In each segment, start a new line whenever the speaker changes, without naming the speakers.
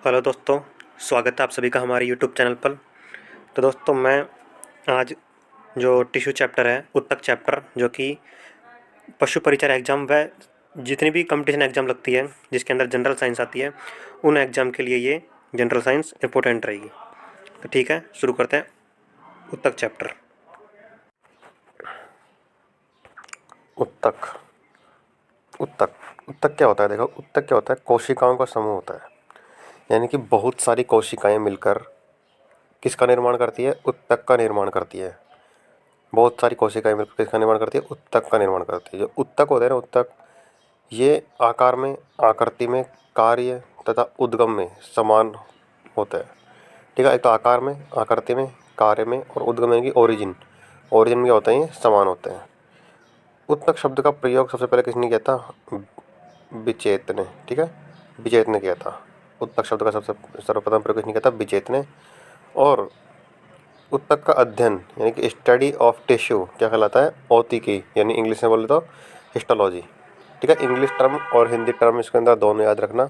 Hello दोस्तों, स्वागत है आप सभी का हमारे यूट्यूब चैनल पर। तो दोस्तों मैं आज जो टिश्यू चैप्टर है, उत्तक चैप्टर, जो कि पशु परिचर एग्ज़ाम व जितनी भी कंपटीशन एग्ज़ाम लगती है जिसके अंदर जनरल साइंस आती है, उन एग्ज़ाम के लिए ये जनरल साइंस इम्पोर्टेंट रहेगी। तो ठीक है, शुरू करते हैं उत्तक चैप्टर।
उत्तक। उत्तक उत्तक क्या होता है? देखो, उत्तक क्या होता है? कोशिकाओं का समूह होता है। यानी कि बहुत सारी कोशिकाएं मिलकर किसका निर्माण करती है? उत्तक का निर्माण करती है। बहुत सारी कोशिकाएं मिलकर किसका निर्माण करती है? उत्तक का निर्माण करती है। जो उत्तक होते हैं ना, उत्तक, ये आकार में, आकृति में, कार्य तथा उद्गम में समान होते हैं। ठीक है, एक तो आकार में, आकृति में, कार्य में और उद्गम में, की ओरिजिन ओरिजिन में क्या होते हैं? ये समान होते हैं। उत्तक शब्द का प्रयोग सबसे पहले किसने किया था? विचेत ने। ठीक है, विचेत ने किया था। उत्तक शब्द का सबसे सर्वप्रथम प्रयोग किसने किया था? विचेत ने। और उत्तक का अध्ययन यानी कि स्टडी ऑफ टिश्यू क्या कहलाता है? औतिकी, यानी इंग्लिश में बोले तो हिस्टोलॉजी। ठीक है, इंग्लिश टर्म और हिंदी टर्म इसके अंदर दोनों याद रखना।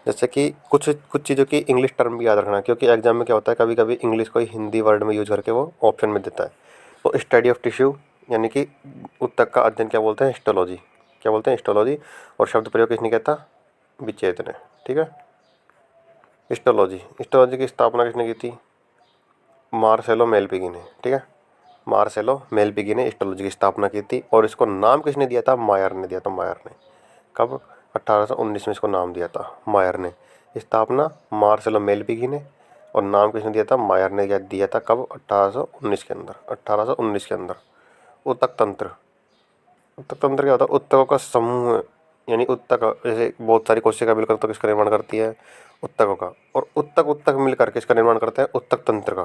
जैसे कि कुछ कुछ चीज़ों की इंग्लिश टर्म भी याद रखना, क्योंकि एग्जाम में क्या होता है, कभी कभी इंग्लिश को ही हिंदी वर्ड में यूज करके वो ऑप्शन में देता है। तो स्टडी ऑफ टिश्यू यानी कि उत्तक का अध्ययन क्या बोलते हैं? हिस्टोलॉजी। क्या बोलते हैं? हिस्टोलॉजी। और शब्द प्रयोग किसने किया था? विचेत ने। ठीक है, हिस्टोलॉजी। हिस्टोलॉजी की स्थापना किसने की थी? मार्सेलो मेलपिगी ने। ठीक है, मार्सेलो मेलपिगी ने हिस्टोलॉजी की स्थापना की थी। और इसको नाम किसने दिया था? मायर ने दिया था। मायर ने। कब? 1819 में इसको नाम दिया था मायर ने। स्थापना मार्सेलो मेलपिगी ने और नाम किसने दिया था? मायर ने दिया था। कब? 1819 के अंदर। 1819 के अंदर। उत्तक तंत्र। उत्तक तंत्र क्या होता है? उत्तकों का समूह, यानी उत्तक जैसे बहुत सारी कोशिका मिलकर उत्तक किसका निर्माण करती है? उत्तकों का। और उत्तक उत्तक मिलकर किसका निर्माण करते हैं? उत्तक तंत्र का।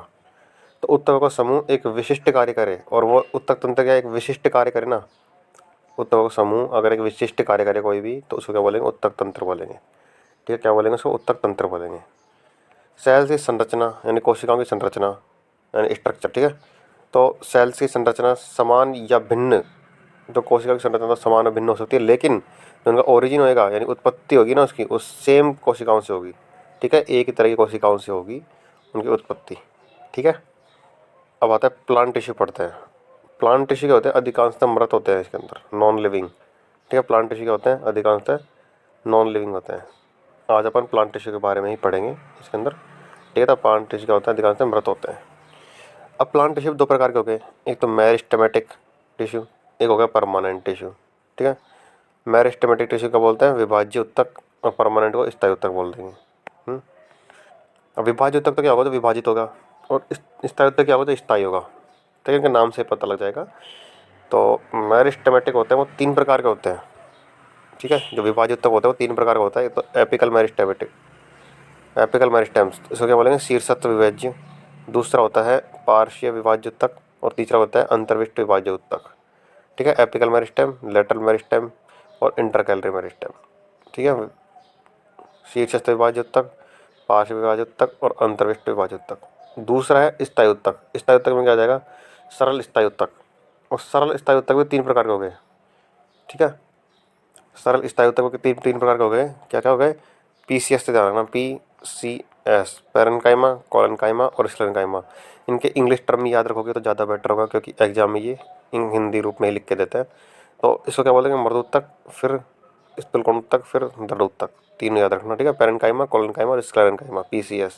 तो उत्तकों का समूह एक विशिष्ट कार्य करे, और वो उत्तक तंत्र क्या एक विशिष्ट कार्य करे ना। उत्तकों का समूह अगर एक विशिष्ट कार्य करे कोई भी, तो उसको क्या बोलेंगे? उत्तक तंत्र बोलेंगे। ठीक है, क्या बोलेंगे उसको? उत्तक तंत्र बोलेंगे। सेल्स की संरचना यानी कोशिकाओं की संरचना यानी स्ट्रक्चर। ठीक है, तो सेल्स की संरचना समान या भिन्न, जो कोशिका की संरचना तो समान और भिन्न हो सकती है, लेकिन जो उनका ओरिजिन होएगा यानी उत्पत्ति होगी ना उसकी, उस सेम कोशिकाओं से होगी। ठीक है, एक ही तरह की कोशिकाओं से होगी उनकी उत्पत्ति। ठीक है, अब आता है प्लांट टिश्यू पढ़ते हैं। प्लांट टिश्यू क्या होते हैं? अधिकांशतः मृत होते हैं इसके अंदर, नॉन लिविंग। ठीक है, प्लांट टिश्यू क्या होते हैं? अधिकांशतः नॉन लिविंग होते हैं। आज अपन प्लांट टिश्यू के बारे में ही पढ़ेंगे इसके अंदर। ठीक है, तो प्लांट टिश्यू क्या होता है? अधिकांशतः मृत होते हैं। अब प्लांट टिश्यू दो प्रकार के हो गए, एक तो मेरिस्टेमेटिक टिश्यू, एक हो गया परमानेंट टिश्यू। ठीक है, मेरिस्टेमेटिक टिश्यू का बोलते हैं विभाज्य उत्तक, और परमानेंट को स्थायी उत्तक बोल देंगे। अब विभाज्य उत्तक तो क्या होगा? तो विभाजित होगा। और स्थायी उत्तक क्या होगा? तो स्थायी होगा। ठीक है, इनके नाम से पता लग जाएगा। तो मेरिस्टेमेटिक होते हैं वो तीन प्रकार के होते हैं। ठीक है, जो विभाजित उत्तक होता है वो तीन प्रकार का होता है। एक तो एपिकल मेरिस्टेमेटिक, एपिकल मेरिस्टेम्स, इसको क्या बोलेंगे? शीर्षस्थ विभाज्य। दूसरा होता है पार्श्व विभाज्य उत्तक, और तीसरा होता है अंतर्विष्ट विभाज्य उत्तक। ठीक है, एपिकल मेरिस्टेम, लेटरल मेरिस्टेम और इंटरकैलरी मेरिस्टेम। ठीक है, शीर्षस्थ विभाज्य उत्तक, पार्श्व विभाज्य उत्तक और अंतर्विष्ट विभाज्य उत्तक। दूसरा है स्थायी उत्तक। स्थायी उत्तक में क्या आ जाएगा? सरल स्थायी उत्तक। और सरल स्थायी उत्तक भी तीन प्रकार के हो गए। ठीक है, सरल स्थायी उत्तक के तीन तीन प्रकार के हो गए। क्या क्या हो गए? पीसीएस से ध्यान रखना, PCS, पैरेन्काइमा, कोलेनकाइमा और स्क्लेरेन्काइमा। इनके इंग्लिश टर्म याद रखोगे तो ज़्यादा बेटर होगा, क्योंकि एग्जाम में ये हिंदी रूप में ही लिख के देते हैं। तो इसको क्या बोलेंगे? मृदुत्तक, फिर स्थूलकोणोत्तक, फिर दृढ़ोत्तक। तीनों याद रखना। ठीक है, पैरेन्काइमा, कोलेनकाइमा और स्क्लेरेन्काइमा, PCS।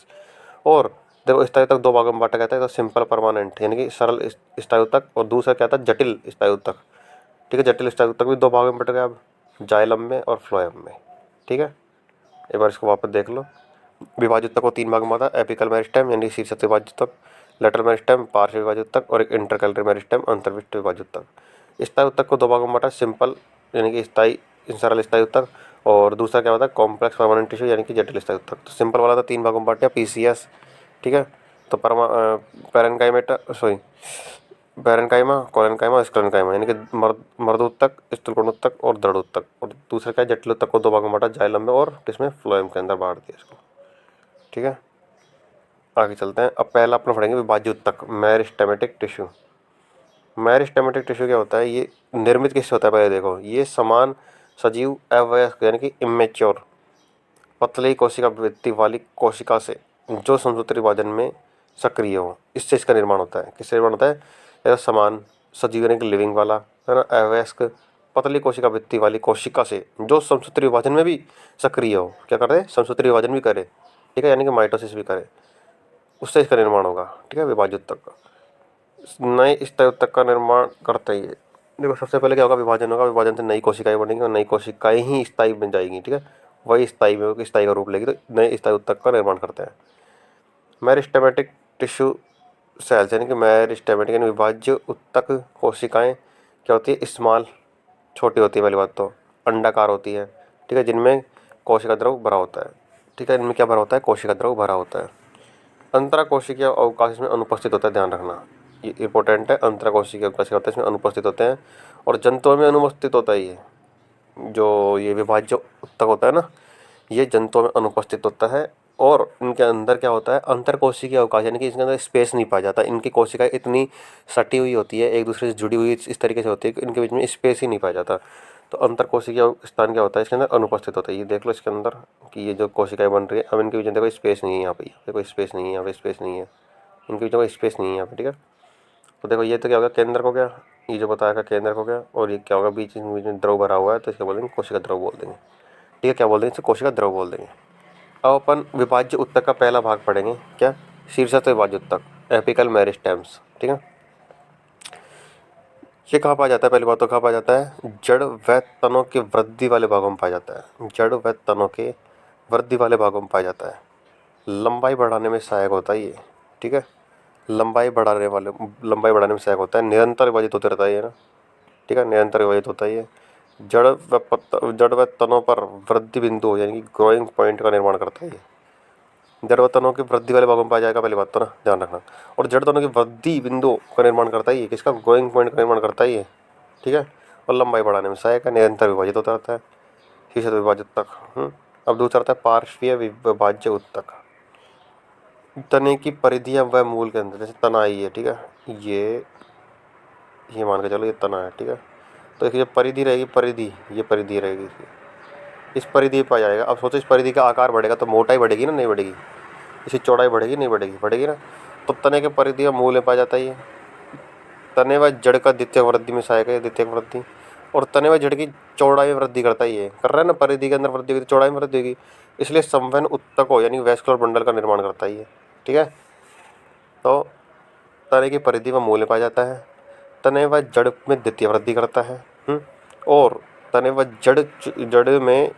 और देखो, स्थायी उत्तक दो भागों में बांटा गया था। तो सिंपल परमानेंट यानी कि सरल स्थायी उत्तक, और दूसरा क्या था? जटिल स्थायी उत्तक। ठीक है, जटिल स्थायी उत्तक भी दो भागों में बट गया, अब जाइलम में और फ्लोएम में। ठीक है, एक बार इसको वापस देख लो। विभाजित उत्तक को तीन भाग में आता है, एपिकल मेरिस्टेम यानी शीर्षस्थ विभाजित उत्तक, लेटरल मेरिस्टेम पार्श्व विभाजित उत्तक और एक इंटरकैलरी मेरिस्टेम अंतर्विष्ट विभाजित उत्तक। स्थायी उत्तक को दो भागों में बांटा, सिंपल यानी कि स्थायी सरल स्थायी उत्तक, और दूसरा क्या होता है? कॉम्प्लेक्स परमानेंट टिश्यू यानी कि जटिल स्थायी उत्तक। तो सिंपल वाला था तीन भागों में बांटा, PCS। ठीक है, तो पैरेन्काइमेटा, सॉरी, पैरेन्काइमा, कोलेनकाइमा, स्क्लेरेन्काइमा, यानी कि मर्दोत्तक, स्थूलकोणोत्तक और दृढ़ोत्तक। और दूसरा क्या है? जटिल उत्तक को दो भागों में बांटा, जाइलम में और किसमें? फ्लोएम के अंदर बांट दिया इसको। ठीक है, आगे चलते हैं। अब पहला अपना पढ़ेंगे विभाज्य उत्तक, मेरिस्टेमेटिक टिश्यू। मेरिस्टेमेटिक टिश्यू क्या होता है? ये निर्मित किससे होता है? पहले देखो, ये समान सजीव अवयस्क यानी कि इमेच्योर पतली कोशिका वृत्ति वाली कोशिका से जो समसूत्री विभाजन में सक्रिय हो, इससे इसका निर्माण होता है। किससे निर्माण होता है? यह समान सजीवन एक लिविंग वाला है ना, अवयस्क पतली कोशिका वृत्ति वाली कोशिका से जो समसूत्री विभाजन में भी सक्रिय हो। क्या कर रहे हैं? समसूत्री विभाजन भी करे, ठीक है, यानी कि माइटोसिस भी करे, उससे इसका निर्माण होगा, ठीक है, विभाज्य ऊतक का। नए स्तरीय ऊतक का निर्माण करते ही देखो सबसे पहले क्या होगा? विभाजन होगा, विभाजन से नई कोशिकाएं बनेंगी और नई कोशिकाएं ही स्थायी बन जाएंगी, ठीक है, वही स्थायी में होगी, स्थायी का रूप लेगी, तो नए स्थायी ऊतक का निर्माण करते हैं। मेरिस्टेमेटिक टिश्यू सेल्स यानी कि मेरिस्टेमेटिक यानी विभाज्य ऊतक कोशिकाएं क्या होती है? स्मॉल, छोटी होती है, पहली बात तो अंडाकार होती है, ठीक है, जिनमें कोशिका द्रव भरा होता है, ठीक है, इनमें क्या भरा होता है? कोशिका द्रव भरा होता है। अंतराकोशिकीय अवकाश इसमें अनुपस्थित होता है, ध्यान रखना, ये इंपॉर्टेंट है। अंतराकोशिकीय अवकाश होता है, इसमें अनुपस्थित होते हैं, और जंतुओं में अनुपस्थित होता है। ये जो ये विभाज्य ऊतक होता है ना, ये जंतुओं में अनुपस्थित होता है। और इनके अंदर क्या होता है? अंतरकोशिकीय अवकाश यानी कि इसके अंदर स्पेस नहीं पाया जाता। इनकी कोशिकाएं इतनी सटी हुई होती है, एक दूसरे से जुड़ी हुई इस तरीके से होती है कि इनके बीच में स्पेस ही नहीं पाया जाता। तो अंतरकोशिकीय स्थान क्या होता है? इसके अंदर अनुपस्थित होता है। ये देख लो इसके अंदर कि ये जो कोशिकाएं बन रही है, अब इनके बीच में देखो स्पेस नहीं है, यहाँ पे कोई स्पेस नहीं है, यहाँ पे स्पेस नहीं है, इनके बीच में स्पेस नहीं है यहाँ पे, ठीक है। तो देखो ये तो क्या होगा? केंद्र हो गया, ये जो बताया था केंद्र हो गया, और ये क्या होगा? बीच में द्रव भरा हुआ है, तो इसको बोलेंगे कोशिका द्रव बोल देंगे, ठीक है। क्या बोल देंगे? इसे कोशिका द्रव बोल देंगे। अब अपन विभाज्य ऊतक का पहला भाग पढ़ेंगे, क्या? शीर्षस्थ विभाज्य ऊतक, एपिकल मेरिस्टेम्स, ठीक है। ये कहाँ पाया जाता है? पहली बात तो कहाँ पाया जाता है? जड़ व तनों के वृद्धि वाले भागों में पाया जाता है। जड़ व तनों के वृद्धि वाले भागों में पाया जाता है। लंबाई बढ़ाने में सहायक होता है ये, ठीक है, लंबाई बढ़ाने में सहायक होता है। निरंतर विभाजित होते रहता है ये ना, ठीक है, निरंतर विभाजित होता है ये। जड़ व तनों पर वृद्धि बिंदु यानी कि ग्रोइंग पॉइंट का निर्माण करता है ये। जड़ व तनों की वृद्धि वाले भागों में पाया जाएगा, पहली बात तो ना, ध्यान रखना। और जड़ तनों की वृद्धि बिंदु का निर्माण करता है ये, किसका? ग्रोइंग पॉइंट का निर्माण करता है ये, ठीक है। और लंबाई बढ़ाने में सहायक है, निरंतर विभाजित होता रहता है। शीर्षस्थ विभाज्य ऊतक। अब दूसरा आता है पार्श्वीय विभाज्य ऊतक। तने की परिधियां व मूल के अंदर, जैसे तना ही है, ठीक है, ये मान के चलो ये तना है, ठीक है। तो इसकी जो परिधि रहेगी, ये परिधि रहेगी, इस परिधि पर आ जाएगा। अब सोचो इस परिधि का आकार बढ़ेगा तो मोटाई बढ़ेगी ना, नहीं बढ़ेगी? इसकी चौड़ाई बढ़ेगी, नहीं बढ़ेगी? बढ़ेगी ना। तो तने के परिधि का मूल में पाया जाता है ये। तने व जड़ का द्वितीय वृद्धि में सहायक है, द्वितीय वृद्धि। और तने व जड़ की चौड़ाई में वृद्धि करता है ये, कर रहा है ना, परिधि के अंदर वृद्धि होगी, चौड़ाई में वृद्धि होगी, इसलिए संवहन ऊतकों यानी वैस्कुलर बंडल का निर्माण करता है ये, ठीक है। तो तने की परिधि व मूल में पाया जाता है। तने व जड़ में द्वितीय वृद्धि करता है, और तने व जड़ में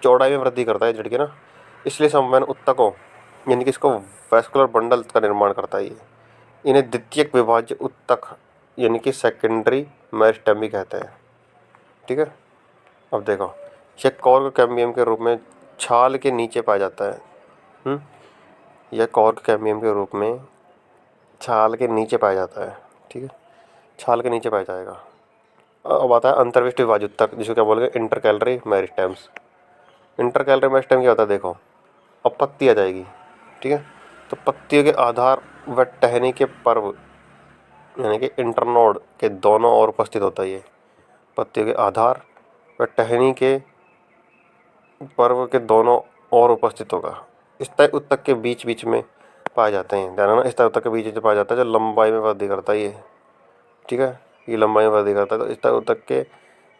चौड़ाई में वृद्धि करता है, जड़ की ना, इसलिए संवहन ऊतकों यानी कि इसको वैस्कुलर बंडल का निर्माण करता है ये। इन्हें द्वितीयक विभाज्य ऊतक यानी कि सेकेंडरी मेरिस्टेम भी कहते हैं, ठीक है। अब देखो यह कॉर्क कैम्बियम के रूप में छाल के नीचे पाया जाता है। यह कॉर्क कैम्बियम के रूप में छाल के नीचे पाया जाता है, ठीक है, छाल के नीचे पाया जाएगा। अब आता है अंतर्विष्ट विभाज्य ऊतक, जिसको क्या बोलेंगे? Intercalary meristems. इंटरकैलरी मेरिस्टेम क्या होता है? देखो अब पत्ती आ जाएगी, ठीक है, तो पत्तियों के आधार व टहनी के पर्व यानी कि इंटरनोड के दोनों ओर उपस्थित होता है ये। पत्तियों के आधार व टहनी के पर्व के दोनों ओर उपस्थित होगा। स्तय ऊतक के बीच बीच में पाए जाते हैं, ध्यान रखना, स्तय ऊतक के बीच बीच में पाया जाता है, जो लंबाई में वृद्धि करता है ये, ठीक है, ये लंबाई में वृद्धि करता है। तो स्तय ऊतक के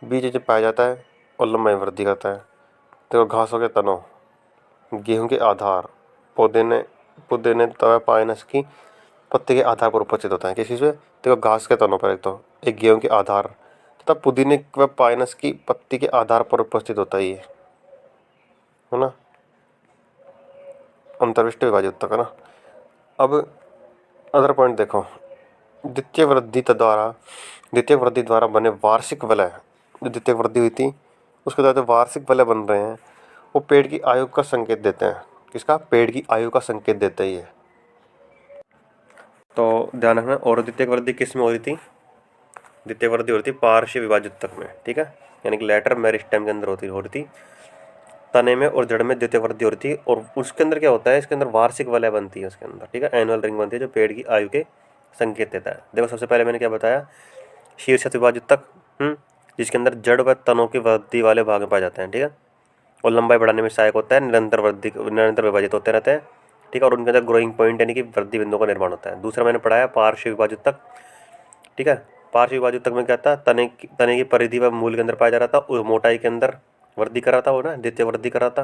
बीच बीच में पाया जाता है और लंबाई में वृद्धि करता है। देखो घासों के तनों, गेहूं के आधार, पुदीने तथा पाइनस की पत्ती के आधार पर उपस्थित होता है। किस चीज़ पे? देखो घास के तनों पर, एक गेहूं के आधार तथा पुदीने व पाइनस की पत्ती के आधार पर उपस्थित होता है ये, है ना, अंतर्विष्ट विभाज्य ऊतक है ना। अब अदर पॉइंट देखो, द्वितीय वृद्धि द्वारा बने वार्षिक वलय, जो द्वितीय वृद्धि हुई थी उसके द्वारा जो वार्षिक वलय बन रहे हैं वो पेड़ की आयु का संकेत देते हैं। किसका? पेड़ की आयु का संकेत देते हैं ये। तो ध्यान रखना, और द्वितीय वृद्धि किस में हो रही थी? द्वितीय वृद्धि हो रही थी पार्श्व विभाज्य ऊतक में, ठीक है, यानी कि लेटर मेरिस्टेम के अंदर हो रही थी। तने में और जड़ में द्वितीय वृद्धि हो रही थी, और उसके अंदर क्या होता है? इसके अंदर वार्षिक वलय बनती है उसके अंदर, ठीक है, एनुअल रिंग बनती है जो पेड़ की आयु के संकेत देता है। देखो सबसे पहले मैंने क्या बताया? शीर्षस्थ विभाज्य ऊतक, जिसके अंदर जड़ व तनों की वृद्धि वाले भाग में पाए जाते हैं, ठीक है।
और लंबाई बढ़ाने में सहायक होता है, निरंतर विभाजित होते रहते हैं, ठीक है। और उनके अंदर ग्रोइंग पॉइंट यानी कि वृद्धि बिंदु का निर्माण होता है। दूसरा मैंने पढ़ाया पार्श्व विभाजित तक, ठीक है। पार्श्व विभाजित तक में क्या था, तने की परिधि व मूल के अंदर पाया जा रहा था, उस मोटाई के अंदर वृद्धि कर रहा था वो ना, द्वितीय वृद्धि कर रहा था,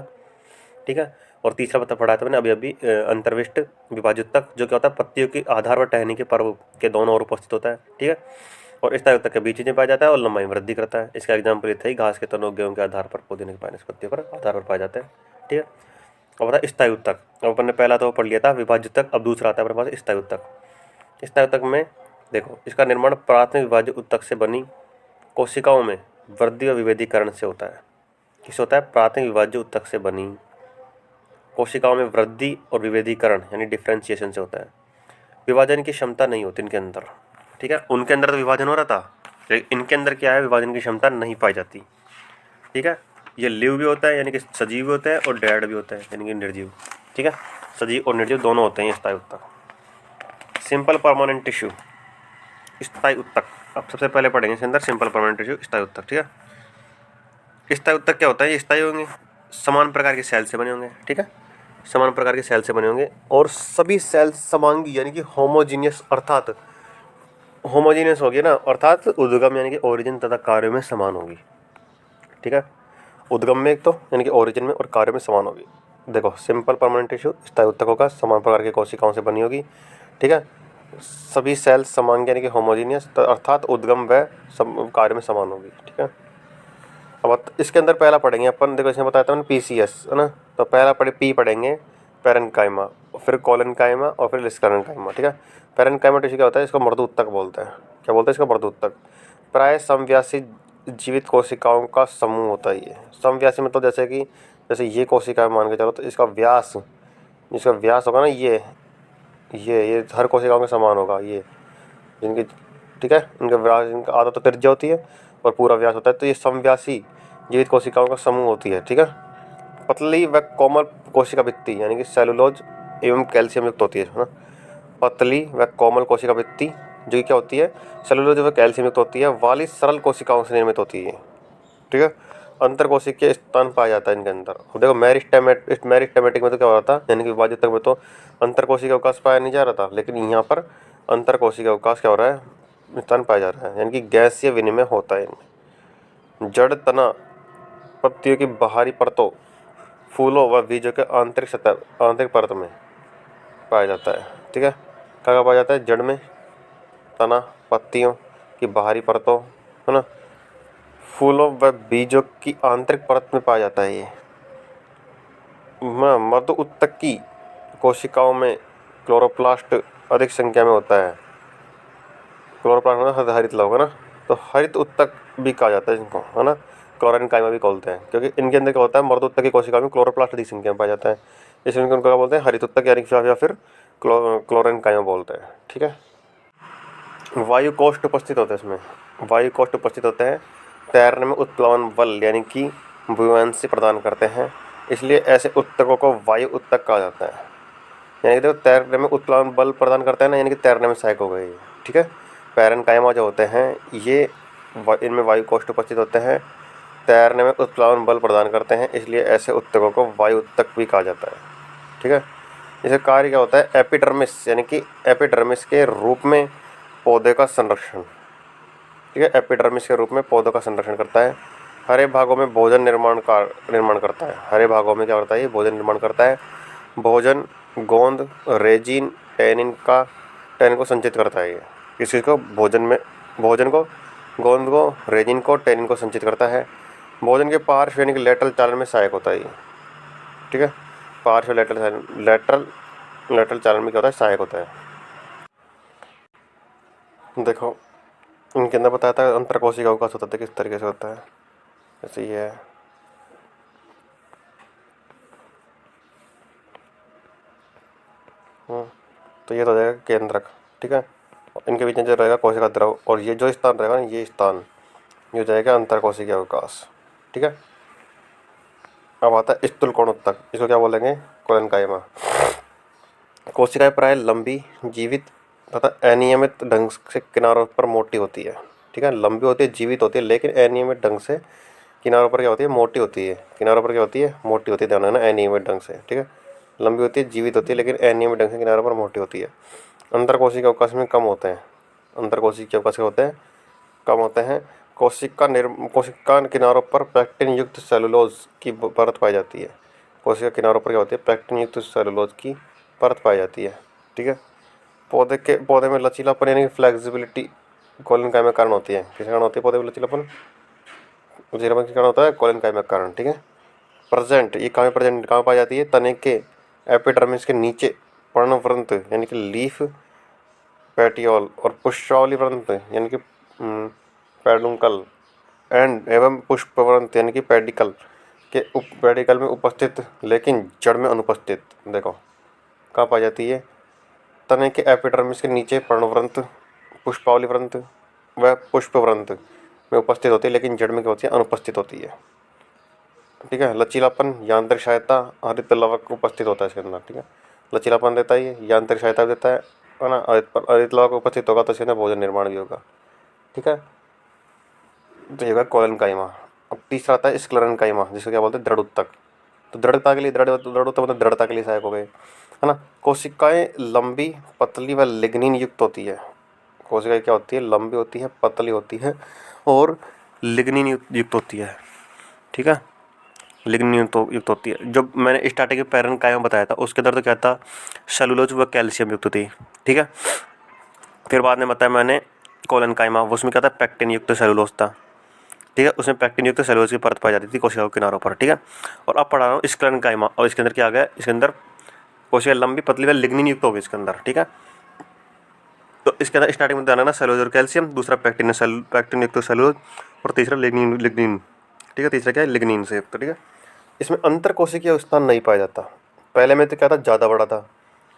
ठीक है। और तीसरा पता पढ़ाया था मैंने अभी अभी अंतर्विष्ट विभाजित तक, जो क्या होता है पत्तियों के आधार व टहनी के पर्व के दोनों ओर उपस्थित होता है, ठीक है। और इस तक के बीच में पाया जाता है और लंबाई में वृद्धि करता है। इसका एग्जाम्पल ये था ही, घास के तनों गेहूं के आधार पर पुदीने के पत्तियों पर आधार पर पाया जाता है, ठीक है। अब बता स्थायी उत्तक। अब अपन ने पहला तो पढ़ लिया था विभाजित तक, अब दूसरा आता है अपने पास स्थायी उत्तक। स्थायी उत्तक में देखो, इसका निर्माण प्राथमिक विभाजित उत्तक से बनी कोशिकाओं में वृद्धि व विभेदीकरण से होता है। किससे होता है, प्राथमिक विभाजित उत्तक से बनी कोशिकाओं में वृद्धि और विभेदीकरण यानी डिफ्रेंशिएशन से होता है। विभाजन की क्षमता नहीं होती इनके अंदर, ठीक है। उनके अंदर तो विभाजन हो रहा था, लेकिन इनके अंदर क्या है, विभाजन की क्षमता नहीं पाई जाती, ठीक है। ये लिव भी होता है यानी कि सजीव भी होता है, और डेड भी होता है यानी कि निर्जीव, ठीक है। सजीव और निर्जीव दोनों होते हैं स्थायी उत्तक। सिंपल परमानेंट टिश्यू स्थायी उत्तक, अब सबसे पहले पढ़ेंगे इसके अंदर सिंपल परमानेंट टिश्यू स्थायी उत्तक, ठीक है। स्थायी उत्तक क्या होता है, ये स्थायी होंगे, समान प्रकार के सेल से बने होंगे, ठीक है। समान प्रकार के सेल से बने होंगे और सभी सेल समांगी यानी कि होमोजीनियस, अर्थात होमोजीनियस होगी ना, अर्थात उद्गम यानी कि ओरिजिन तथा कार्य में समान होगी, ठीक है। उद्गम में एक तो यानी कि ओरिजिन में, और कार्य में समान होगी। देखो सिंपल परमानेंट टिश्यू स्थायी उत्तक होगा, समान प्रकार की कोशिकाओं से बनी होगी, ठीक है। सभी सेल समांगी यानी कि होमोजीनियस, अर्थात उद्गम व कार्य में समान होगी, ठीक है। अब इसके अंदर पहला पढ़ेंगे अपन, देखो इसमें बताया था मैंने पीसीएस है ना, तो पहला पी पढ़ेंगे पैरेन्काइमा, फिर कोलेनकाइमा और फिर लिस्करनकाइमा, ठीक है। पैरेन्काइमा टिश्यू क्या होता है, इसको मृदु उत्तक बोलते हैं। क्या बोलते हैं इसको, मृदु उत्तक। प्राय समव्यासी जीवित कोशिकाओं का समूह होता है ये। समव्यासी मतलब जैसे ये कोशिकाएं मान के चलो, तो इसका व्यास होगा ना, ये हर कोशिकाओं के समान होगा, ये जिनकी, ठीक है, इनका व्यास, इनका आधा तो त्रिज्या होती है और पूरा व्यास होता है, तो ये समव्यासी जीवित कोशिकाओं का समूह होती है, ठीक है। पतली व कोमल कोशिका भित्ति यानी कि सेलुलोज एवं कैल्शियम युक्त होती है ना। पतली व कोमल कोशिका भित्ति जो कि क्या होती है, सेलुलोज व कैल्शियम युक्त होती है, वाली सरल कोशिकाओं से निर्मित होती है, ठीक है। अंतर कोशिकीय स्थान पाया जाता है इनके अंदर। देखो मेरिस्टेमेटिक में तो क्या हो रहा था, यानी कि विभाजित तक में तो अंतर कोशिकीय अवकाश पाया नहीं जा रहा था, लेकिन यहाँ पर अंतर कोशिकीय अवकाश क्या हो रहा है, स्थान पाया जा रहा है, यानी कि गैसीय विनिमय होता है इनमें। जड़ तना पत्तियों की बाहरी परतों, फूलों व बीजों के आंतरिक परत में पाया जाता है, ठीक है। कहाँ पाया जाता है, जड़ में, तना, पत्तियों की बाहरी परतों, है ना, फूलों व बीजों की आंतरिक परत में पाया जाता है ये। मृदु उत्तक की कोशिकाओं में क्लोरोप्लास्ट अधिक संख्या में होता है। क्लोरोप्लास्ट मतलब हरित लौह है ना, तो हरित उत्तक भी कहा जाता है इनको, है ना, क्लोरेनकाइमा भी बोलते हैं, क्योंकि इनके अंदर क्या होता है, मृदु उत्तक की कोशिका में क्लोरोप्लास्ट अधिक संख्या में पाया जाता है, इसलिए उनको क्या बोलते हैं, हरित उत्तक या फिर क्लोरेनकाइमा बोलते हैं, ठीक है। वायु कोष्ठ उपस्थित होते हैं इसमें, वायु कोष्ठ उपस्थित होते हैं, तैरने में उत्प्लवन बल यानी कि बुयांसी प्रदान करते हैं, इसलिए ऐसे उत्तकों को वायु उत्तक कहा जाता है। यानी कि देखो तैरने में उत्प्लवन बल प्रदान करते हैं ना, यानी कि तैरने में सहायक हो गए ये, ठीक है। पैरेन्काइमा जो होते हैं ये इनमें वायु कोष्ठ उपस्थित होते हैं, तैरने में उत्प्लवन बल प्रदान करते हैं, इसलिए ऐसे उत्तकों को वायु उत्तक भी कहा जाता है, ठीक है। इसका कार्य क्या होता है, एपिडर्मिस यानी कि एपिडर्मिस के रूप में पौधे का संरक्षण, ठीक है, एपिडर्मिस के रूप में पौधों का संरक्षण करता है। हरे भागों में भोजन निर्माण करता है, हरे भागों में क्या करता है, ये भोजन निर्माण करता है। भोजन, गोंद, रेजिन, टैनिन को संचित करता है ये, इस चीज़ को भोजन को, गोंद को, रेजिन को, टैनिन को संचित करता है। भोजन के पार्श्व यानी कि लेटरल चालन में सहायक होता है ये, ठीक है। पार्श्व लेटरल चालन में क्या होता है, सहायक होता है। देखो इनके अंदर बताया था अंतर कोशिका अवकाश होता है, किस तरीके से होता है, जैसे ये है, तो ये तो हो जाएगा केंद्रक, ठीक है। इनके बीच में जो रहेगा कोशिका द्रव, और ये जो स्थान रहेगा ना, ये स्थान ये हो जाएगा अंतर कोशिकीय अवकाश, ठीक है। अब आता है स्थूल कोण उत्तक, इसको क्या बोलेंगे, कोलेनकाइमा। कोशिकाएं प्राय लंबी, जीवित तथा अनियमित ढंग से किनारों पर मोटी होती है, ठीक है। लंबी होती है, जीवित होती है, लेकिन अनियमित ढंग से
किनारों पर क्या होती है, मोटी होती है। किनारों पर क्या होती है, मोटी होती है, ध्यान रखना, अनियमित ढंग से, ठीक है। लंबी होती है, जीवित होती है, लेकिन अनियमित ढंग से किनारों पर मोटी होती है। अंतर कोशिका अवकाश में कम होते हैं। अंतर कोशिका अवकाश के होते हैं, कम होते हैं। कोशिका किनारों पर पैक्टिन युक्त सेलुलोज की परत पाई जाती है। कोशिका किनारों पर क्या होती है, पैक्टिन युक्त सेलुलोज की परत पाई जाती है, ठीक है। पौधे में लचीलापन यानी फ्लेक्सिबिलिटी कोलिन काय में कारण होती है। किस कारण होती है पौधे में लचीलापन? लचीलापन किस कारण होता है, कोलिन काय में कारण, ठीक है। प्रेजेंट, ये कहाँ प्रेजेंट कहाँ पाई जाती है, तने के एपिडर्मिस के नीचे पर्णवृंत यानी कि लीफ, पेटियोल और पुष्पावली यानी कि पेडुंकल एंड एवं पुष्पवृंत यानी कि पेडिकल के पेडिकल में उपस्थित लेकिन जड़ में अनुपस्थित। देखो कहाँ पाई जाती है, तने के एपिडर्मिस के नीचे पर्णवृंत, पुष्पावली वृंत व पुष्पवृंत में उपस्थित होती है, लेकिन जड़ में क्या होती है, अनुपस्थित होती है, ठीक है। लचीलापन, यांत्रिक सहायता, हरित लवक उपस्थित होता है इसके अंदर, ठीक है। लचीलापन देता है, ये यांत्रिक सहायता भी देता है ना। हरित लवक उपस्थित होगा तो इसके अंदर भोजन निर्माण भी होगा, ठीक है। तो ये होगा कोलन काइमा। अब तीसरा आता है स्क्लेरन काइमा, जिसको क्या बोलते हैं, दृढ़ उत्तक। तो दृढ़ता के लिए दृढ़ उत्तक मतलब दृढ़ता के लिए सहायक हो गए, है ना। कोशिकाएं लंबी, पतली व लिग्निन युक्त होती है। कोशिकाएं क्या होती है, लंबी होती है, पतली होती है और लिग्निन युक्त होती है, ठीक है। लिग्निन युक्त होती है। जो मैंने स्टार्टिंग में पैरन कायमा बताया था उसके अंदर तो क्या था, सेलुलोज व कैल्शियम युक्त थी, ठीक है। फिर बाद में बताया मैंने कोलन कायमा, उसमें क्या था, पैक्टिन युक्त सेलुलोज था, ठीक है। उसमें पैक्टिन युक्त सेलुलोज की परत पाई जाती थी कोशिका के किनारों पर, ठीक है। और अब पढ़ा रहा हूँ स्क्लेरन कायमा, और इसके अंदर क्या आ गया, इसके अंदर कोशिका लंबी, पतली व लिग्निन युक्त होगी इसके अंदर, ठीक है। तो इसके अंदर स्टार्टिंग में बताना ना सेलुलोज और कैल्शियम, दूसरा पैक्टिन युक्त सेलुलोज और तीसरा लिग्निन, ठीक है। तीसरा क्या है, लिग्निन से युक्त, ठीक है। इसमें अंतर कोशिकीय स्थान नहीं पाया जाता। पहले में तो क्या था, ज़्यादा बड़ा था,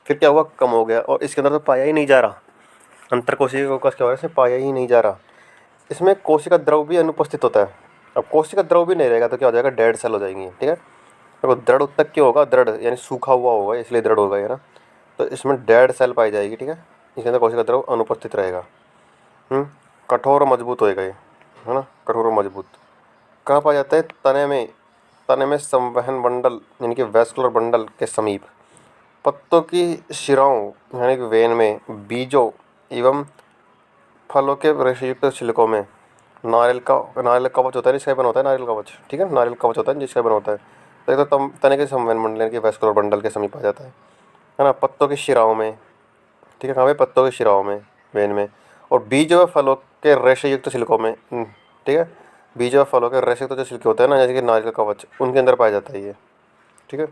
फिर क्या हुआ, कम हो गया, और इसके अंदर तो पाया ही नहीं जा रहा। अंतर कोशिकीय अवकाश क्या हो रहा है, इसमें पाया ही नहीं जा रहा। इसमें कोशिका द्रव भी अनुपस्थित होता है। अब कोशिका द्रव भी नहीं रहेगा तो क्या हो जाएगा, डेड सेल हो जाएंगी, ठीक है। देखो दृढ़ उत्तक क्यों होगा, दृढ़ यानी सूखा हुआ होगा इसलिए दृढ़ होगा, है ना। तो इसमें डेड सेल पाई जाएगी, ठीक है। इसके अंदर कोशिका द्रव अनुपस्थित रहेगा। कठोर और मजबूत होएगा ये, है ना, कठोर और मजबूत। कहाँ पाया जाता है, तने में संवहन मंडल यानी कि वैस्कुलर बंडल के समीप, पत्तों की शिराओं यानी कि वेन में, बीजों एवं फलों के रेशेयुक्त छिलकों में, नारियल कवच होता है जिसका बना होता है, नारियल कवच, ठीक है। नारियल कवच होता है जिसका बना होता है। तो ये तो तने के संवहन मंडल यानी कि वैस्कुलर बंडल के समीप आ जाता है ना। पत्तों की शिराओं में, ठीक है, कहाँ पे, पत्तों की शिराओं में, वेन में। और बीज व फलों के रेशेयुक्त छिलकों में, ठीक है। बीज व फलों के रेशेयुक्त जो छिलके होते हैं ना, जैसे कि नारियल कवच, उनके अंदर पाया जाता है ये, ठीक है।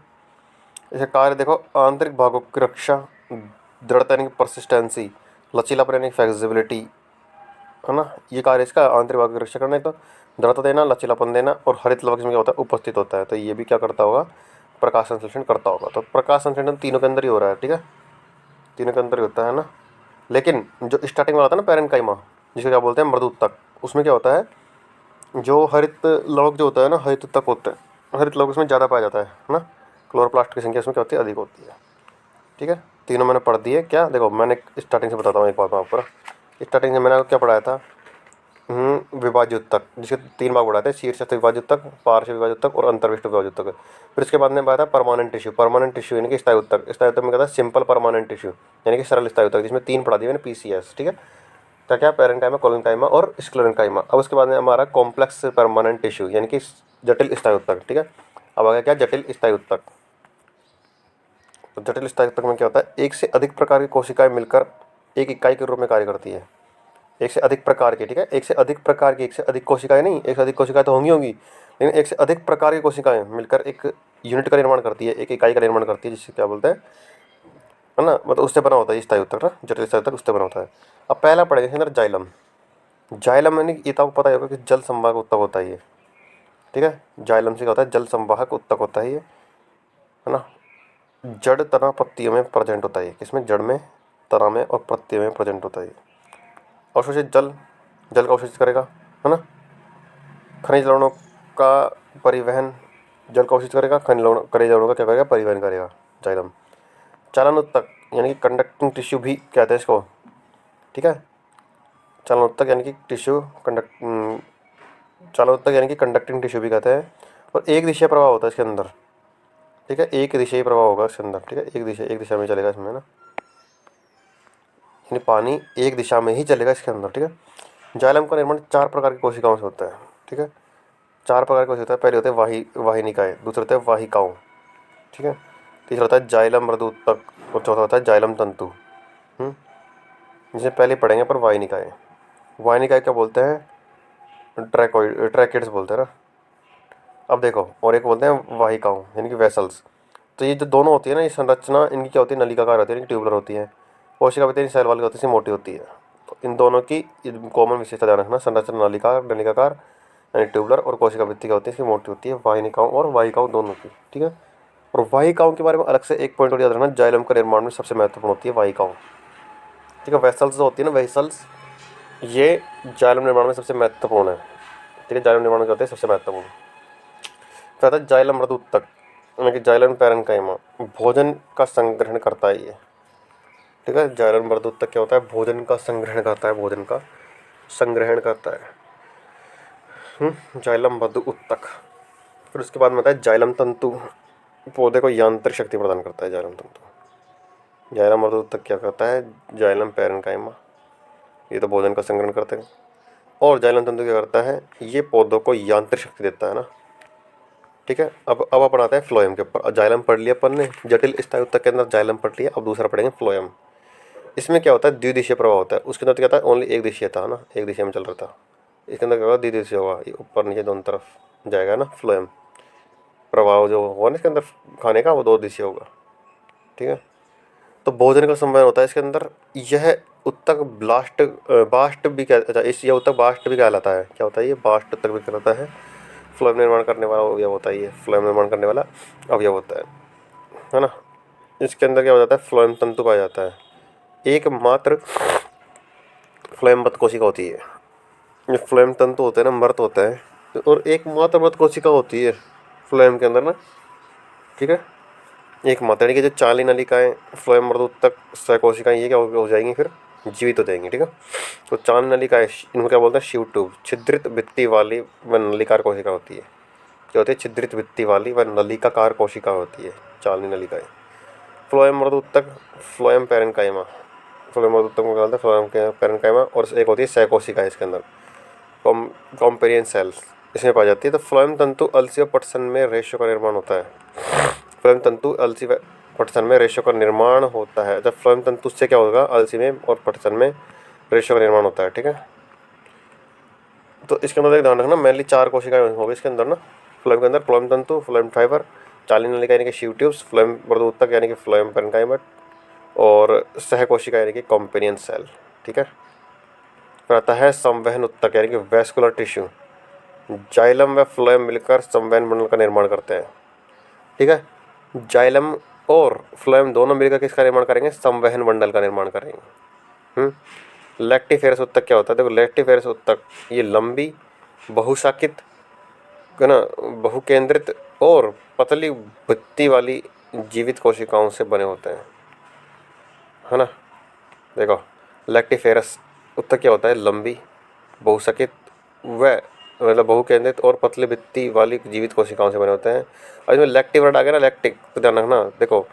इसका कार्य देखो, आंतरिक भागों की रक्षा, दृढ़ता यानी कि परसिस्टेंसी, लचीलापन यानी फ्लेक्सिबिलिटी, है ना। ये कार्य इसका आंतरिक भागों की रक्षा करना है, तो दृढ़ता देना, लचीलापन देना, और हरित लवक में क्या होता है, उपस्थित होता है। तो ये भी क्या करता होगा, प्रकाश संश्लेषण करता होगा। तो प्रकाश संश्लेषण तीनों के अंदर ही हो रहा है, ठीक है, तीनों के अंदर ही होता है ना। लेकिन जो स्टार्टिंग में आता है ना पैरेन्काइमा, जिसे क्या बोलते हैं, मृदु उत्तक, उसमें क्या होता है, जो हरित लवक जो होता है ना, हरित उत्तक होता है, हरित लवक उसमें ज़्यादा पाया जाता है ना। क्लोरोप्लास्ट की संख्या उसमें क्या होती है, अधिक होती है, ठीक है। तीनों मैंने पढ़ दिए। क्या देखो, मैंने स्टार्टिंग से बताता हूँ एक बात वहाँ पर। स्टार्टिंग से मैंने आपको क्या पढ़ाया था, विभाज्य उत्तक, जिसके तीन भाग बढ़ाते हैं, शीर्षस्थ विभाज्य उत्तक, पार्श्व विभाज्य उत्तक और अंतर्विष्ट विभाज्य उत्तक। फिर इसके बाद में बताया परमानेंट टिश्यू, परमानेंट टिश्यू यानी कि स्थायी उत्तक। स्थायी उत्तक में कहता है सिंपल परमानेंट टिश्यू यानी कि सरल स्थायी उत्तक, जिसमें तीन पढ़ा दिए मैंने, पीसीएस, ठीक है। क्या क्या, पैरेन्काइमा, कोलेनकाइमा और स्क्लेरेन्काइमा। अब उसके बाद में हमारा कॉम्प्लेक्स परमानेंट टिश्यू यानी कि जटिल स्थायी उत्तक, ठीक है। अब आ गया क्या, जटिल स्थायी उत्तक। तो जटिल स्थायी उत्तक में क्या होता है, एक से अधिक प्रकार की कोशिकाएं मिलकर एक इकाई के रूप में कार्य करती है। एक से अधिक प्रकार की, ठीक है, एक से अधिक प्रकार की, एक से अधिक कोशिकाएं नहीं, एक से अधिक कोशिकाएं तो होंगी होंगी, लेकिन एक से अधिक प्रकार की कोशिकाएं मिलकर एक यूनिट का निर्माण करती है, एक इकाई का निर्माण करती है, जिससे क्या बोलते हैं, है ना, मतलब उससे बना होता है स्थायी उत्तक ना, जटिल स्थायी उत्तक उससे बना होता है। अब पहला पढ़ेगा इसके अंदर जाइलम। जाइलम यानी ये तो आपको पता ही होगा कि जल संवाहक उत्तक होता है ये, ठीक है। जाइलम से क्या होता है, जल संवाहक उत्तक होता है ये, है ना। जड़, तना, पत्तियों में प्रेजेंट होता है, किसमें, जड़ में, तना में और पत्तियों में प्रेजेंट होता है। अवशोषित जल, जल का अवशोषित करेगा, है ना। खनिज लवणों का परिवहन, जल को अवशोषित करेगा, खनिज लवणों का क्या करेगा, परिवहन करेगा, जाइलम। चालन उत्तक यानी कि कंडक्टिंग टिश्यू भी कहते हैं इसको, ठीक है। चालन उत्तक यानी कि टिश्यू कंडक्ट चालक यानी कि कंडक्टिंग टिश्यू भी कहते हैं। और एक दिशा प्रवाह होता है इसके अंदर, ठीक है, एक दिशा प्रवाह होगा इसके अंदर, ठीक है, एक दिशा में चलेगा इसमें ना, यानी पानी एक दिशा में ही चलेगा इसके अंदर, ठीक है। जाइलम का निर्माण 4 प्रकार की कोशिकाओं से होता है, ठीक है, 4 प्रकार की कोशिका होता है। पहले होते हैं वाहिनिकाएं, दूसरे होते हैं वाहिकाओं, ठीक है, तीसरा होता है जाइलम मृदुतक और चौथा होता है जाइलम तंतु। जिसे पहले पढ़ेंगे पर वाहिनिकाएं। वाहिनिकाएं क्या बोलते हैं, ट्रैकिड्स बोलते हैं ना। अब देखो, और एक बोलते हैं वाहिकाओं यानी कि वेसल्स। तो ये जो दोनों होती है ना, ये संरचना इनकी क्या होती है, नलिकाकार होती है, ट्यूबुलर होती है। कोशिका भी तेरी सेल वाली होती है, मोटी होती है। तो इन दोनों की कॉमन विशेषता ध्यान रखना, संरचना नलिकाकार यानी ट्यूबुलर, और कोशिका भित्ति क्या होती है, इसकी मोटी होती है, वाहिनिकाओं और वाहिकाओं दोनों की, ठीक है। और वाहिकाओं के बारे में अलग से एक पॉइंट और याद रखना, जाइलम का निर्माण में सबसे महत्वपूर्ण होती है वाहिकाओं, ठीक है। वेसल्स जो होती है ना, वेसल्स, ये जाइलम निर्माण में सबसे महत्वपूर्ण है, ठीक है, जाइलम निर्माण में क्या होते हैं सबसे महत्वपूर्ण। फिर आता है जाइलम मृदुतक यानी कि जाइलम पैरेन्काइमा, भोजन का संग्रहण करता है ये, ठीक है। जाइलम मृदुतक क्या होता है, भोजन का संग्रहण करता है, भोजन का संग्रहण करता है। जाइलम मृदुतक। फिर उसके बाद में आता है जाइलम तंतु, पौधे को यांत्रिक शक्ति प्रदान करता है जाइलम तंतु। जाइलम मृदुतक क्या करता है, जाइलम पैरेन्काइमा, ये तो भोजन का संग्रहण करते हैं। और जाइलम तंतु क्या करता है, ये पौधों को यांत्रिक शक्ति देता है ना, ठीक है। अब अपन आते हैं फ्लोएम के ऊपर। जाइलम पढ़ लिया अपन ने, जटिल स्थायी ऊतक के अंदर जाइलम पढ़ लिया। अब दूसरा पढ़ेंगे फ्लोएम। इसमें क्या होता है, द्विदिशीय प्रवाह होता है। उसके अंदर क्या था, ओनली एक दिशीय था ना, एक दिशा में चल रहा था। इसके अंदर क्या होगा, द्विदिशीय होगा, ये ऊपर नीचे दोनों तरफ जाएगा ना फ्लोएम। प्रवाह जो होगा ना इसके अंदर खाने का, वो 2 दिशीय होगा, ठीक है। तो भोजन का संवहन होता है इसके अंदर। यह उत्तक बास्ट भी कह, अच्छा, इस यह उत्तक बास्ट भी कहलाता है। क्या होता है ये, बास्ट उत्तक भी कहलाता है। फ्लोएम निर्माण करने वाला अवयव होता है ये, फ्लोएम निर्माण करने वाला अवयव होता है ना। इसके अंदर क्या हो जाता है, फ्लोएम तंतु पाया जाता है। एकमात्र फ्लोएम मृत कोशिका होती है। ये फ्लोएम तंतु होते हैं ना, मृत होता है, और एकमात्र मृत कोशिका होती है फ्लोएम के अंदर ना, ठीक है। एकमात्र यानी कि जो 40 नलिकाएं फ्लोएम मृदुतक सहकोशिकाएं, ये क्या हो जाएंगी, फिर जीवित हो जाएंगी, ठीक है। तो 4 नलिकाएं, इनको क्या बोलते हैं, शिव ट्यूब, छिद्रित भित्ति वाली व नलिकार कोशिका होती है। क्या होती है, छिद्रित भित्ति वाली व नलिकाकार कोशिका होती है 40 नलिकाएं। फ्लोएम मृदुतक, फ्लोएम पैरेन्काइमा, फ्लोएम मृदुतक में क्या बोलते हैं, फ्लोएम पैरेन्काइमा। और एक होती है सहकोशिका, इसके अंदर कॉम्पेरियन सेल्स इसमें पाई जाती है। तो फ्लोएम तंतु अलसी व पटसन में रेशो का निर्माण होता है। फ्लोएम तंतु अलसी व पटसन में रेशो का निर्माण होता है। जब फ्लोएम तंतु से क्या होगा, अलसी में और पटसन में रेशो का निर्माण होता है, ठीक है। तो इसके अंदर एक ध्यान रखना, मेनली 4 कोशिकाएं होगी इसके अंदर ना, फ्लोएम के अंदर, फ्लोएम तंतु, फ्लोएम फाइबर, 40 नलिका यानी कि शिव ट्यूब्स, फ्लोएम मृदुतक यानी कि फ्लोएम पैरेन्काइमा, और सहकोशिका यानी कि कॉम्पेनियन सेल, ठीक है। फिर आता है संवहन उत्तक यानी कि वेस्कुलर टिश्यू। जाइलम व फ्लोएम मिलकर संवहन मंडल का निर्माण करते हैं, ठीक है। जाइलम और फ्लोएम दोनों मिलकर किसका निर्माण करेंगे, संवहन मंडल का निर्माण करेंगे। लैक्टिफेरस उत्तक क्या होता है, देखो लैक्टिफेरस उत्तक ये लंबी, बहुशाखित है ना, बहुकेंद्रित और पतली भित्ति वाली जीवित कोशिकाओं से बने होते हैं, है ना। देखो लैक्टिफेरस उत्तक क्या होता है, लंबी, बहुशाखित व मतलब बहुकेंद्रित और पतली भित्ति वाली जीवित कोशिकाओं से बने होते हैं। और इसमें लैक्टिक वर्ड आ गया ना, लैक्टिक, तो ध्यान रखना। देखो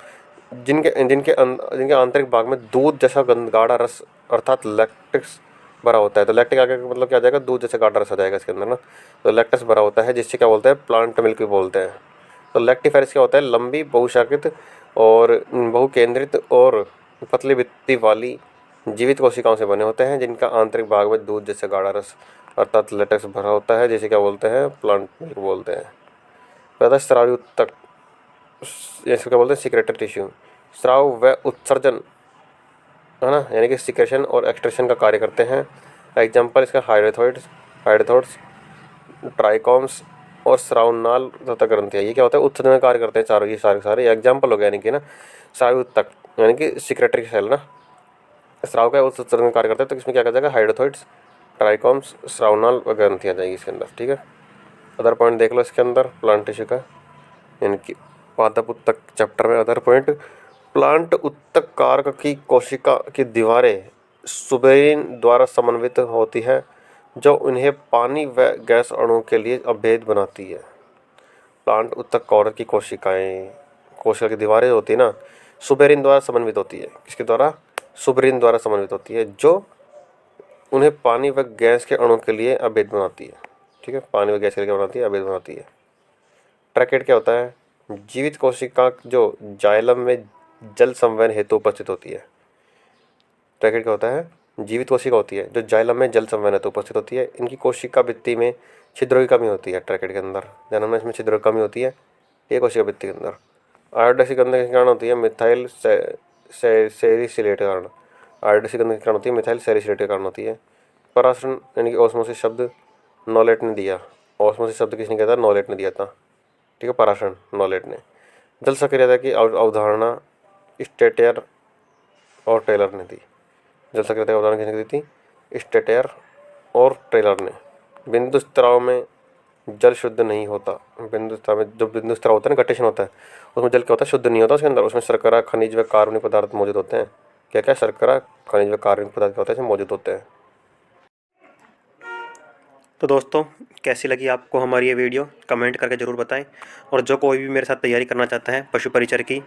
जिनके आंतरिक भाग में दूध जैसा गाढ़ा रस अर्थात लैक्टिक्स भरा होता है। तो लैक्टिक आगे का मतलब क्या आ जाएगा, दूध जैसा गाढ़ा रस आ जाएगा इसके अंदर ना। तो लैक्टस भरा होता है, जिससे क्या बोलते हैं, प्लांट मिल्क भी बोलते हैं। तो लैक्टिफेरस क्या होता है, लंबी, बहुशाखित और बहुकेंद्रित और पतली भित्ति वाली जीवित कोशिकाओं से बने होते हैं, जिनका आंतरिक भाग में दूध जैसे गाढ़ा रस अर्थात लेटेक्स भरा होता है, जिसे क्या बोलते हैं, प्लांट मिल्क बोलते हैं। पैदा स्रावी उत्तक, जैसे क्या बोलते हैं, सिक्रेटरी टिश्यू। स्राव व उत्सर्जन, है ना, यानी कि सिक्रेशन और एक्सट्रेशन का कार्य करते हैं। एग्जाम्पल इसका हाइड्रोथोइड्स, ट्राइकॉम्स और स्रावनाल तथा ग्रंथियाँ। ये क्या होता है, उत्सर्जन का कार्य करते हैं चारों, ये सारे एग्जाम्पल हो गया, यानी कि ना स्रावी उत्तक यानी कि सिक्रेटरी सेल ना, स्राव का उत्सर्जन का कार्य करते हैं। तो इसमें क्या कहा जाएगा, हाइड्रोथोइड्स, ट्राइकॉम्स, स्रावनाल व ग्रंथियाँ आ जाएगी इसके अंदर, ठीक है। अदर पॉइंट देख लो इसके अंदर, प्लांट टिश्यू का यानी कि पादप उत्तक चैप्टर में अदर पॉइंट, प्लांट उत्तक कारक की कोशिका की दीवारें सुबेरिन द्वारा समन्वित होती है जो उन्हें पानी व गैस अणुओं के लिए अभेद बनाती है। प्लांट उत्तक कवक की कोशिका की दीवारें होती है ना, सुबेरिन द्वारा समन्वित होती है। किसके द्वारा? सुबेरिन द्वारा समन्वित होती है, जो उन्हें पानी व गैस के अणुओं के लिए अभेद बनाती है। ठीक है, पानी व गैस के लिए क्या बनाती है? अभेद बनाती है। ट्रैकेट क्या होता है? जीवित कोशिका जो जाइलम में जल संवहन हेतु उपस्थित होती है। ट्रैकेट क्या होता है? जीवित कोशिका होती है जो जाइलम में जल संवहन हेतु उपस्थित होती है। इनकी कोशिका भित्ति में छिद्रों की कमी होती है। ट्रैकेट के अंदर ध्यान रखना, इसमें छिद्रों की कमी होती है ये कोशिका भित्ति के अंदर। आयोडाइसिक गंधक के कारण होती है मिथाइल सैलिसिलेट के कारण। आयोडाइसिक गंधक के कारण होती है मिथाइल सैलिसिलेट के कारण होती है। परासरण यानी कि ऑस्मोसिस शब्द नॉलेट ने दिया। ऑस्मोसिस शब्द किसने किया था? नॉलेट ने दिया था। ठीक है, परासरण नॉलेट ने। जल सक्रियता की अवधारणा स्टेटर और टेलर ने दी। जल सक्रियता की अवधारणा किसने दी थी? स्टेटर और टेलर ने। बिंदु स्त्राव में जल शुद्ध नहीं होता। बिंदु स्त्राव में जो बिंदु स्त्राव होता है ना, गठेशन होता है, उसमें जल क्या होता है? शुद्ध नहीं होता उसके अंदर। उसमें शर्करा, खनिज व कार्बनिक पदार्थ मौजूद होते हैं। क्या क्या? शर्करा, खनिज व कार्बनिक पदार्थ क्या होते हैं? इसमें मौजूद होते हैं।
तो दोस्तों, कैसी लगी आपको हमारी ये वीडियो? कमेंट करके ज़रूर बताएं। और जो कोई भी मेरे साथ तैयारी करना चाहता है पशु परिचर की,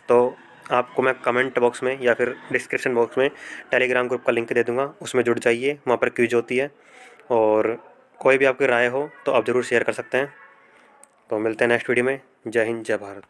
तो आपको मैं कमेंट बॉक्स में या फिर डिस्क्रिप्शन बॉक्स में टेलीग्राम ग्रुप का लिंक दे दूँगा, उसमें जुड़ जाइए। वहाँ पर क्विज होती है और कोई भी आपकी राय हो तो आप ज़रूर शेयर कर सकते हैं। तो मिलते हैं नेक्स्ट वीडियो में। जय हिंद, जय भारत।